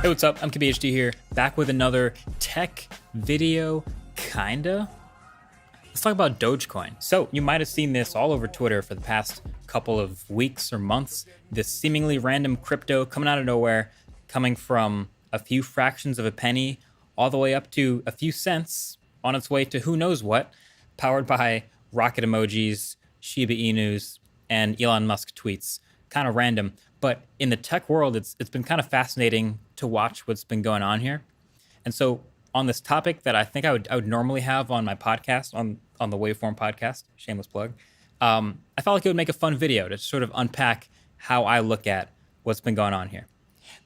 Hey, what's up? I'm KBHD here, back with another tech video, kinda. Let's talk about Dogecoin. So you might have seen this all over Twitter for the past couple of weeks or months, this seemingly random crypto coming out of nowhere, coming from a few fractions of a penny all the way up to a few cents on its way to who knows what, powered by rocket emojis, Shiba Inus, and Elon Musk tweets. Kind of random, but in the tech world, it's been kind of fascinating to watch what's been going on here. And so on this topic that I think I would normally have on my podcast, on the Waveform podcast, shameless plug, I felt like it would make a fun video to sort of unpack how I look at what's been going on here.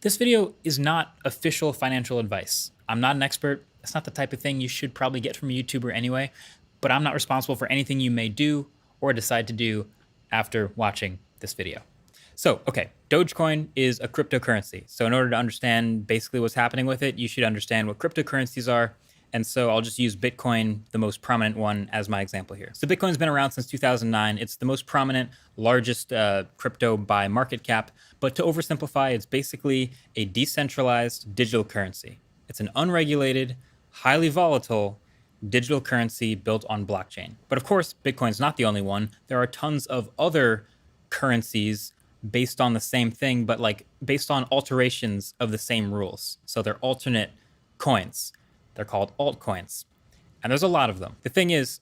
This video is not official financial advice. I'm not an expert. It's not the type of thing you should probably get from a YouTuber anyway, but I'm not responsible for anything you may do or decide to do after watching this video. So, okay, Dogecoin is a cryptocurrency. So in order to understand basically what's happening with it, you should understand what cryptocurrencies are. And so I'll just use Bitcoin, the most prominent one, as my example here. So Bitcoin's been around since 2009. It's the most prominent, largest crypto by market cap. But to oversimplify, it's basically a decentralized digital currency. It's an unregulated, highly volatile digital currency built on blockchain. But of course, Bitcoin's not the only one. There are tons of other currencies based on the same thing, but like based on alterations of the same rules. So they're alternate coins. They're called altcoins. And there's a lot of them. The thing is,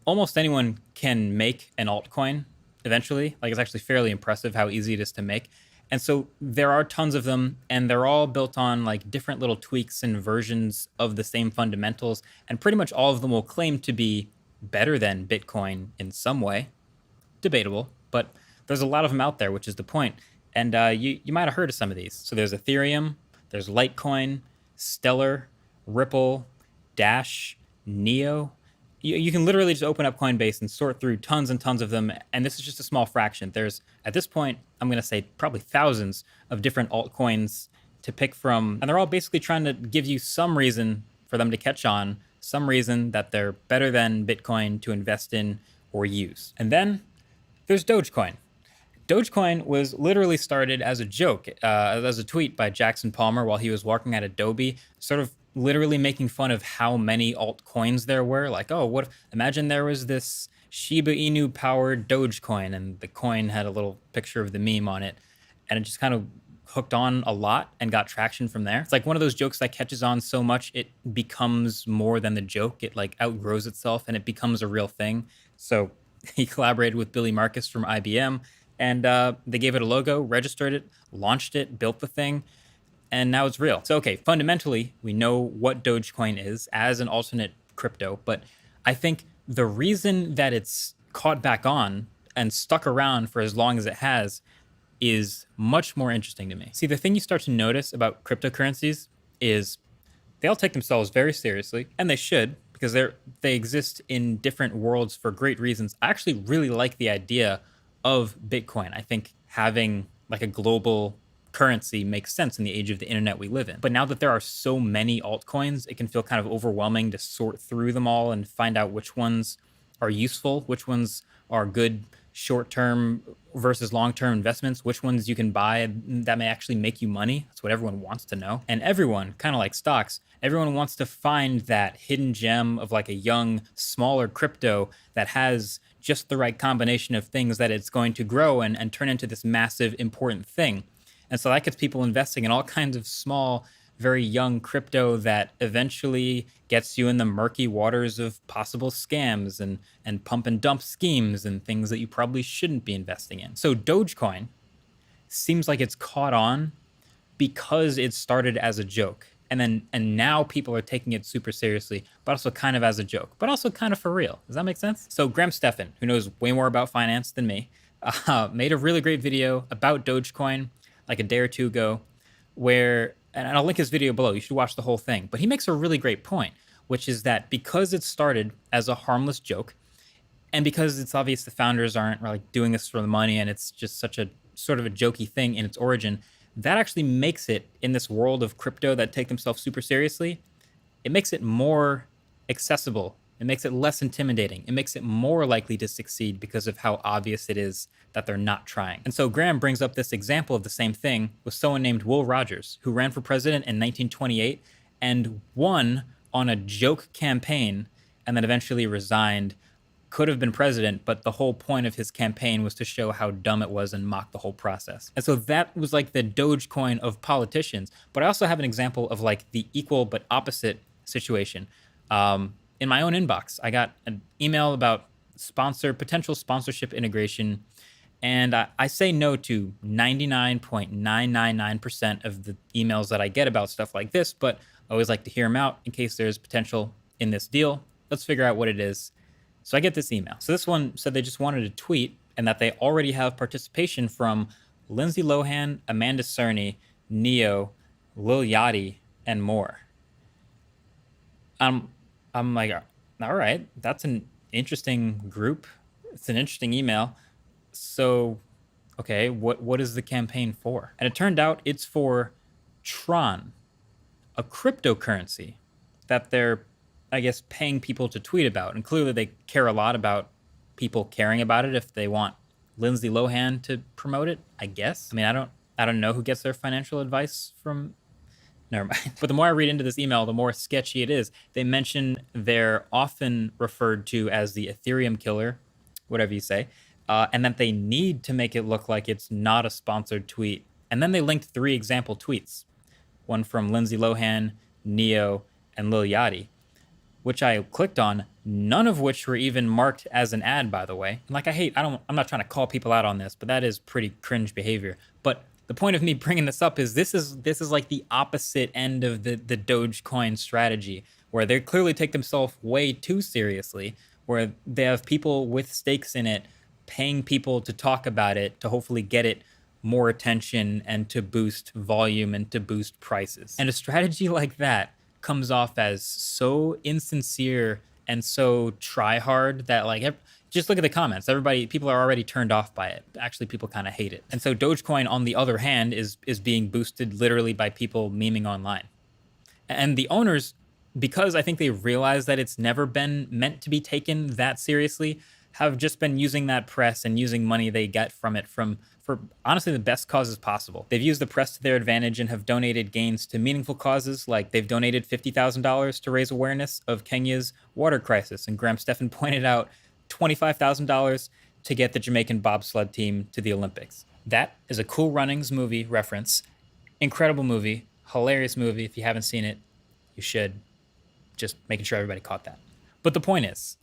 almost anyone can make an altcoin eventually. Like, it's actually fairly impressive how easy it is to make. And so there are tons of them, and they're all built on like different little tweaks and versions of the same fundamentals. And pretty much all of them will claim to be better than Bitcoin in some way. Debatable, but there's a lot of them out there, which is the point. And you might have heard of some of these. So there's Ethereum, there's Litecoin, Stellar, Ripple, Dash, Neo. You can literally just open up Coinbase and sort through tons and tons of them. And this is just a small fraction. There's, at this point, I'm going to say probably thousands of different altcoins to pick from. And they're all basically trying to give you some reason for them to catch on, some reason that they're better than Bitcoin to invest in or use. And then there's Dogecoin. Dogecoin was literally started as a joke, as a tweet by Jackson Palmer while he was working at Adobe, sort of literally making fun of how many altcoins there were. Like, oh, what? Imagine there was this Shiba Inu powered Dogecoin, and the coin had a little picture of the meme on it, and it just kind of hooked on a lot and got traction from there. It's like one of those jokes that catches on so much it becomes more than the joke. It like outgrows itself and it becomes a real thing. So he collaborated with Billy Marques from IBM. And they gave it a logo, registered it, launched it, built the thing, and now it's real. So, okay, fundamentally, we know what Dogecoin is as an alternate crypto, but I think the reason that it's caught back on and stuck around for as long as it has is much more interesting to me. See, the thing you start to notice about cryptocurrencies is they all take themselves very seriously, and they should, because they exist in different worlds for great reasons. I actually really like the idea of Bitcoin. I think having like a global currency makes sense in the age of the internet we live in. But now that there are so many altcoins, it can feel kind of overwhelming to sort through them all and find out which ones are useful, which ones are good short-term versus long-term investments, which ones you can buy that may actually make you money. That's what everyone wants to know. And everyone, kind of like stocks, everyone wants to find that hidden gem of like a young, smaller crypto that has just the right combination of things that it's going to grow and turn into this massive, important thing. And so that gets people investing in all kinds of small, very young crypto that eventually gets you in the murky waters of possible scams and pump and dump schemes and things that you probably shouldn't be investing in. So Dogecoin seems like it's caught on because it started as a joke. And now people are taking it super seriously, but also kind of as a joke, but also kind of for real. Does that make sense? So Graham Stephan, who knows way more about finance than me, made a really great video about Dogecoin like a day or two ago where, and I'll link his video below, you should watch the whole thing, but he makes a really great point, which is that because it started as a harmless joke, and because it's obvious the founders aren't really doing this for the money and it's just such a sort of a jokey thing in its origin, that actually makes it, in this world of crypto that take themselves super seriously, it makes it more accessible. It makes it less intimidating. It makes it more likely to succeed because of how obvious it is that they're not trying. And so Graham brings up this example of the same thing with someone named Will Rogers, who ran for president in 1928 and won on a joke campaign and then eventually resigned. Could have been president, but the whole point of his campaign was to show how dumb it was and mock the whole process. And so that was like the Dogecoin of politicians. But I also have an example of like the equal but opposite situation. In my own inbox, I got an email about potential sponsorship integration, and I say no to 99.999% of the emails that I get about stuff like this, but I always like to hear them out in case there's potential in this deal. Let's figure out what it is. So I get this email. So this one said they just wanted to tweet and that they already have participation from Lindsay Lohan, Amanda Cerny, Neo, Lil Yachty, and more. I'm like, all right, that's an interesting group. It's an interesting email. So, okay, what is the campaign for? And it turned out it's for Tron, a cryptocurrency that they're, I guess, paying people to tweet about. And clearly they care a lot about people caring about it if they want Lindsay Lohan to promote it, I guess. I mean, I don't know who gets their financial advice from. Never mind. But the more I read into this email, the more sketchy it is. They mention they're often referred to as the Ethereum killer, whatever you say, and that they need to make it look like it's not a sponsored tweet. And then they linked 3 example tweets, one from Lindsay Lohan, Neo, and Lil Yachty, which I clicked on, none of which were even marked as an ad, by the way. And like, I'm not trying to call people out on this, but that is pretty cringe behavior. But the point of me bringing this up is this is like the opposite end of the Dogecoin strategy, where they clearly take themselves way too seriously, where they have people with stakes in it paying people to talk about it to hopefully get it more attention and to boost volume and to boost prices. And a strategy like that comes off as so insincere and so try hard that like just look at the comments. People are already turned off by it. Actually, people kind of hate it. And so Dogecoin, on the other hand, is being boosted literally by people memeing online. And the owners, because I think they realize that it's never been meant to be taken that seriously, have just been using that press and using money they get from it for honestly the best causes possible. They've used the press to their advantage and have donated gains to meaningful causes, like they've donated $50,000 to raise awareness of Kenya's water crisis. And Graham Stephan pointed out $25,000 to get the Jamaican bobsled team to the Olympics. That is a Cool Runnings movie reference. Incredible movie, hilarious movie. If you haven't seen it, you should. Just making sure everybody caught that. But the point is,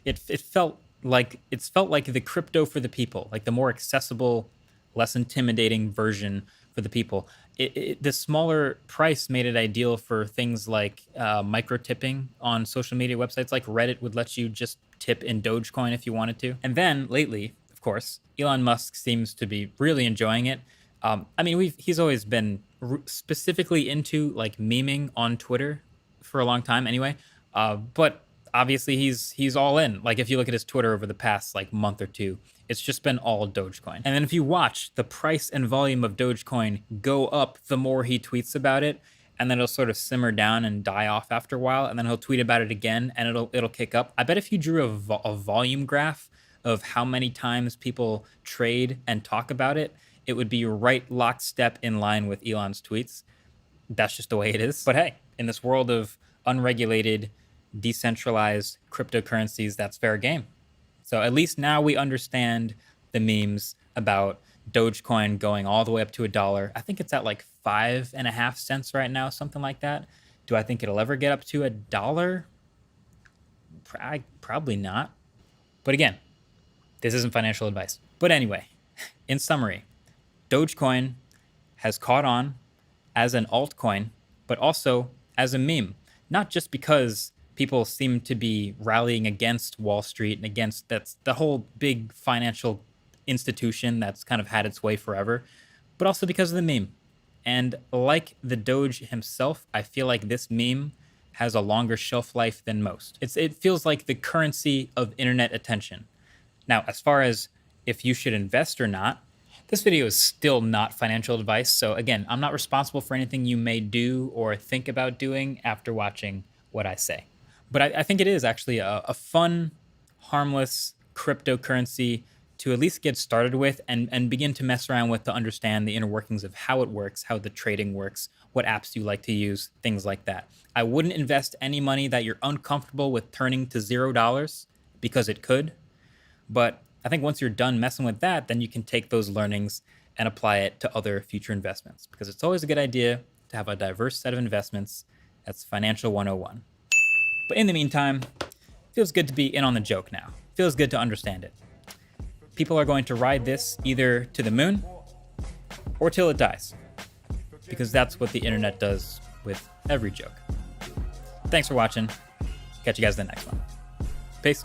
it felt like the crypto for the people, like the more accessible, less intimidating version for the people. The smaller price made it ideal for things like micro tipping on social media websites like Reddit would let you just tip in Dogecoin if you wanted to. And then lately, of course, Elon Musk seems to be really enjoying it. I mean, he's always been specifically into like memeing on Twitter for a long time anyway. But obviously he's all in. Like if you look at his Twitter over the past like month or two, it's just been all Dogecoin. And then if you watch the price and volume of Dogecoin go up the more he tweets about it, and then it'll sort of simmer down and die off after a while, and then he'll tweet about it again and it'll kick up. I bet if you drew a volume graph of how many times people trade and talk about it, it would be right lockstep in line with Elon's tweets. That's just the way it is. But hey, in this world of unregulated, decentralized cryptocurrencies, that's fair game. So at least now we understand the memes about Dogecoin going all the way up to $1. I think it's at like 5.5 cents right now, something like that. Do I think it'll ever get up to $1? Probably not. But again, this isn't financial advice. But anyway, in summary, Dogecoin has caught on as an altcoin, but also as a meme. Not just because people seem to be rallying against Wall Street and against that's the whole big financial institution that's kind of had its way forever, but also because of the meme. And like the Doge himself, I feel like this meme has a longer shelf life than most. It feels like the currency of internet attention. Now, as far as if you should invest or not, this video is still not financial advice. So again, I'm not responsible for anything you may do or think about doing after watching what I say. But I think it is actually a fun, harmless cryptocurrency to at least get started with and begin to mess around with to understand the inner workings of how it works, how the trading works, what apps you like to use, things like that. I wouldn't invest any money that you're uncomfortable with turning to $0 because it could. But I think once you're done messing with that, then you can take those learnings and apply it to other future investments, because it's always a good idea to have a diverse set of investments. That's financial 101. But in the meantime, feels good to be in on the joke now. Feels good to understand it. People are going to ride this either to the moon or till it dies, because that's what the internet does with every joke. Thanks for watching. Catch you guys in the next one. Peace.